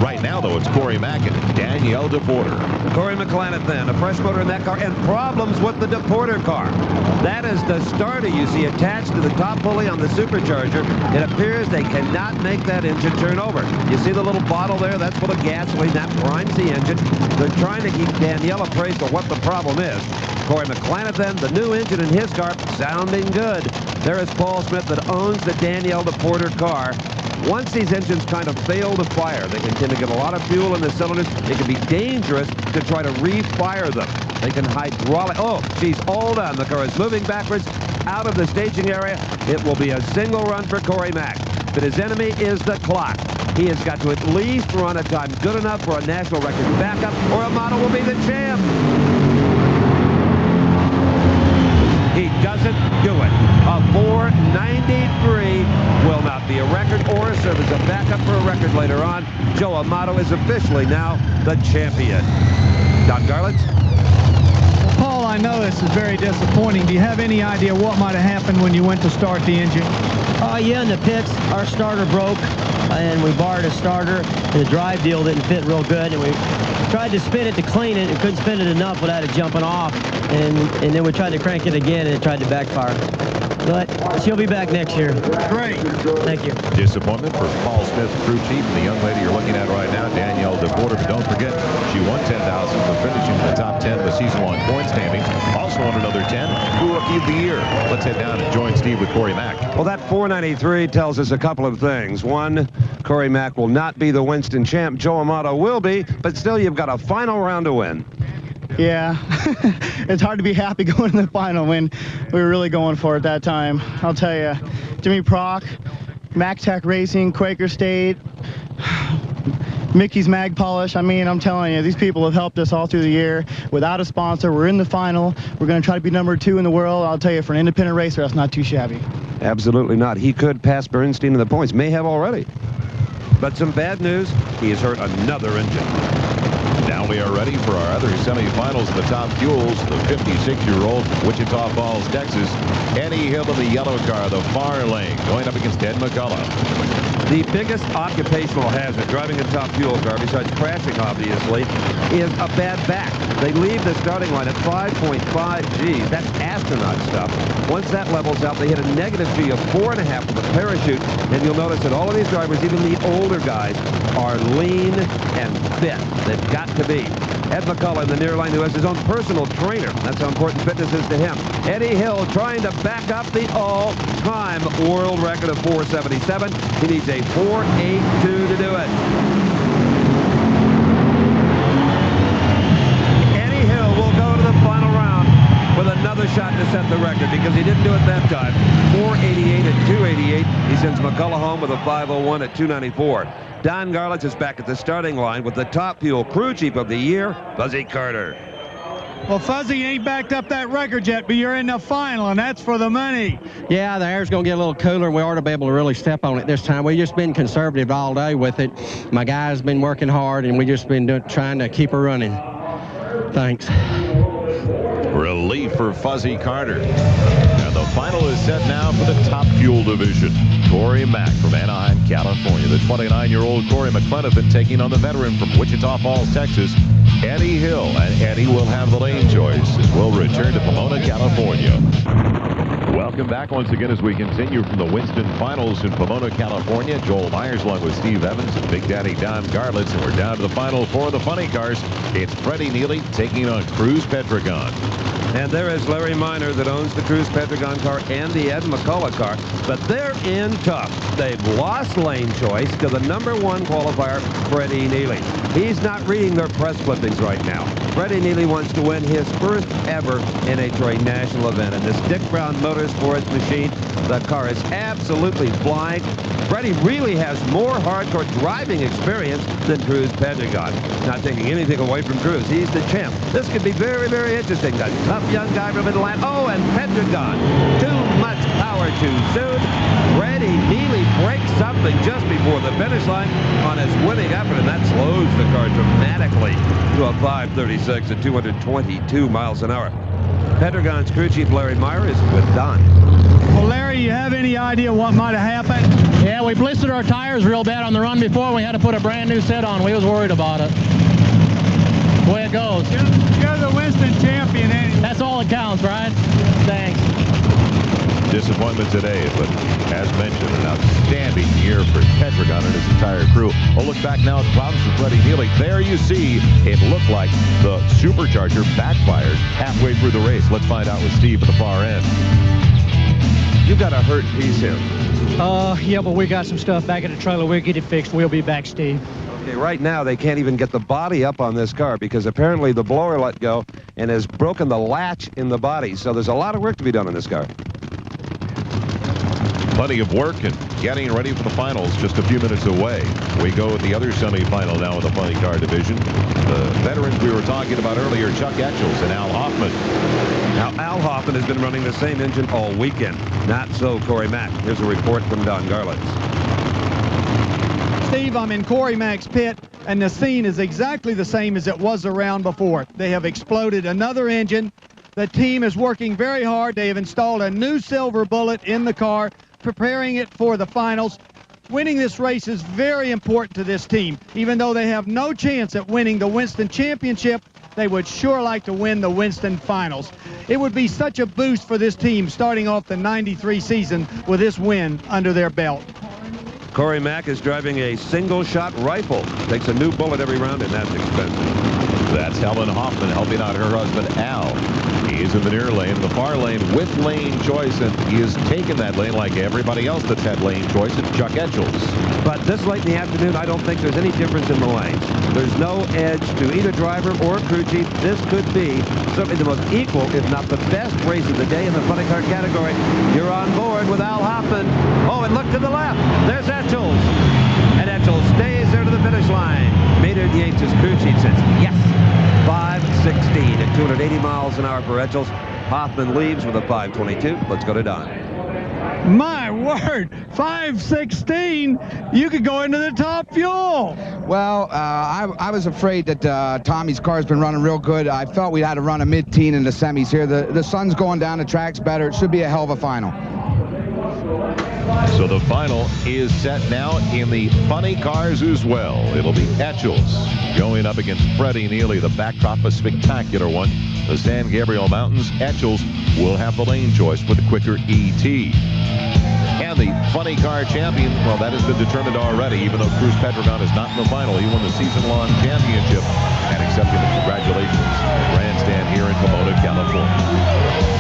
Right now, though, it's Corey Mack and Danielle DePorter. Corey McClanahan then, a fresh motor in that car, and problems with the DePorter car. That is the starter you see attached to the top pulley on the supercharger. It appears they cannot make that engine turn over. You see the little bottle there? That's full of gasoline. That primes the engine. They're trying to keep Danielle appraised of what the problem is. Corey McClanahan, the new engine in his car, sounding good. There is Paul Smith that owns the Danielle DePorter car. Once these engines kind of fail to fire, they can tend to get a lot of fuel in the cylinders. It can be dangerous to try to refire them. They can hydraulic. Oh, she's all done. The car is moving backwards out of the staging area. It will be a single run for Corey Mack. But his enemy is the clock. He has got to at least run a time good enough for a national record backup, or Amato will be the champ. He doesn't do it. A 4.93 will not be a record or serve as a backup for a record later on. Joe Amato is officially now the champion. Don Garlitz? Well, Paul, I know this is very disappointing. Do you have any idea what might have happened when you went to start the engine? Yeah, in the pits, our starter broke, and we borrowed a starter, and the drive deal didn't fit real good, and we tried to spin it to clean it, and couldn't spin it enough without it jumping off, and then we tried to crank it again, and it tried to backfire. But she'll be back next year. Great. Thank you. Disappointment for Paul Smith, crew chief, and the young lady you're looking at right now, Danielle DePorter. But don't forget, she won $10,000 for finishing in the top 10 of the season-long point standings. Also won another 10 for Rookie of the Year. Let's head down and join Steve with Corey Mack. Well, that 4.93 tells us a couple of things. One, Corey Mack will not be the Winston champ. Joe Amato will be, but still you've got a final round to win. Yeah, it's hard to be happy going to the final when we were really going for it that time. I'll tell you, Jimmy Prock, MacTech Racing, Quaker State, Mickey's Mag Polish. I mean, I'm telling you, these people have helped us all through the year. Without a sponsor, we're in the final. We're going to try to be #2 in the world. I'll tell you, for an independent racer, that's not too shabby. Absolutely not. He could pass Bernstein in the points. May have already. But some bad news, he has hurt another engine. Now we are ready for our other semifinals in the top fuels. The 56-year-old from Wichita Falls, Texas, Eddie Hill in the yellow car, the far lane, going up against Ed McCullough. The biggest occupational hazard driving a top fuel car, besides crashing obviously, is a bad back. They leave the starting line at 5.5 Gs. That's astronaut stuff. Once that levels out, they hit a negative G of 4.5 with a parachute. And you'll notice that all of these drivers, even the older guys, are lean and fit. They've got to be. Ed McCullough in the near line, who has his own personal trainer. That's how important fitness is to him. Eddie Hill trying to back up the all-time world record of 4.77. He needs a 4.82 to do it. Eddie Hill will go to the final round with another shot to set the record, because he didn't do it that time. 4.88 and 2.88. He sends McCullough home with a 5.01 at 2.94. Don Garlitz is back at the starting line with the top fuel crew chief of the year, Fuzzy Carter. Well, Fuzzy ain't backed up that record yet, but you're in the final, and that's for the money. Yeah, the air's going to get a little cooler. We ought to be able to really step on it this time. We've just been conservative all day with it. My guys been working hard, and we just been trying to keep her running. Thanks. Relief for Fuzzy Carter. And the final is set now for the top fuel division. Corey Mack from Anaheim, California. The 29-year-old Corey McClanahan taking on the veteran from Wichita Falls, Texas, Eddie Hill. And Eddie will have the lane choice as we'll return to Pomona, California. Welcome back once again as we continue from the Winston Finals in Pomona, California. Joel Myers along with Steve Evans and Big Daddy Don Garlitz. And we're down to the final for the funny cars. It's Freddie Neely taking on Cruz Pedregon. And there is Larry Miner that owns the Cruz Pedregon car and the Ed McCullough car. But they're in tough. They've lost lane choice to the #1 qualifier, Freddie Neely. He's not reading their press clippings right now. Freddie Neely wants to win his first ever NHRA national event. And this Dick Brown Motorsports machine, the car is absolutely flying. Freddie really has more hardcore driving experience than Cruz Pedregon. Not taking anything away from Cruz. He's the champ. This could be very, very interesting. The tough young guy from Atlanta. Oh, and Pedregon. Too much power too soon. Freddie Neely breaks something just before the finish line on his winning effort, and that slows the car dramatically to a 5.36 at 222 miles an hour. Pedregon's crew chief Larry Meyer is with Don. Well, Larry, you have any idea what might have happened? Yeah, we blistered our tires real bad on the run before. We had to put a brand new set on. We was worried about it. The way it goes. You're the Winston champion, ain't you? That's all that counts, right? Thanks. Disappointment today, but as mentioned, an outstanding year for Pedregon and his entire crew. We'll look back now at problems for Freddie Neely. There you see it looked like the supercharger backfired halfway through the race. Let's find out with Steve at the far end. You got a hurt piece here. Yeah, but we got some stuff back in the trailer. We'll get it fixed. We'll be back, Steve. Okay, right now they can't even get the body up on this car because apparently the blower let go and has broken the latch in the body. So there's a lot of work to be done on this car. Plenty of work and getting ready for the finals just a few minutes away. We go with the other semifinal now in the funny car division. The veterans we were talking about earlier, Chuck Etchels and Al Hoffman. Now, Al Hoffman has been running the same engine all weekend. Not so Corey Mack. Here's a report from Don Garlitz. Steve, I'm in Corey Mack's pit, and the scene is exactly the same as it was around before. They have exploded another engine. The team is working very hard. They have installed a new silver bullet in the car, preparing it for the finals. Winning this race is very important to this team. Even though they have no chance at winning the Winston Championship, they would sure like to win the Winston Finals. It would be such a boost for this team starting off the '93 season with this win under their belt. Corey Mack is driving a single-shot rifle. Takes a new bullet every round, and that's expensive. That's Helen Hoffman helping out her husband, Al. He's in the near lane, the far lane with lane choice, and he has taken that lane like everybody else that's had lane choice. It's Chuck Etchels. But this late in the afternoon, I don't think there's any difference in the lanes. There's no edge to either driver or crew chief. This could be certainly the most equal, if not the best race of the day in the funny car category. You're on board with Al Hoffman. Oh, and look to the left. There's Etchels. And Etchels stays there to the finish line. Maynard Yates' crew chief says, yes. 5:16 at 280 miles an hour for Etchels. Hoffman leaves with a 5:22. Let's go to Don. My word, 5:16, you could go into the top fuel. Well, I was afraid that Tommy's car's been running real good. I felt we had to run a mid-teen in the semis here. The sun's going down, the track's better. It should be a hell of a final. So the final is set now in the funny cars as well. It'll be Etchels going up against Freddie Neely. The backdrop, a spectacular one. The San Gabriel Mountains. Etchels will have the lane choice with the quicker ET. And the funny car champion, well, that has been determined already. Even though Cruz Pedregon is not in the final, he won the season-long championship and accepting the congratulations grandstand here in Pomona, California.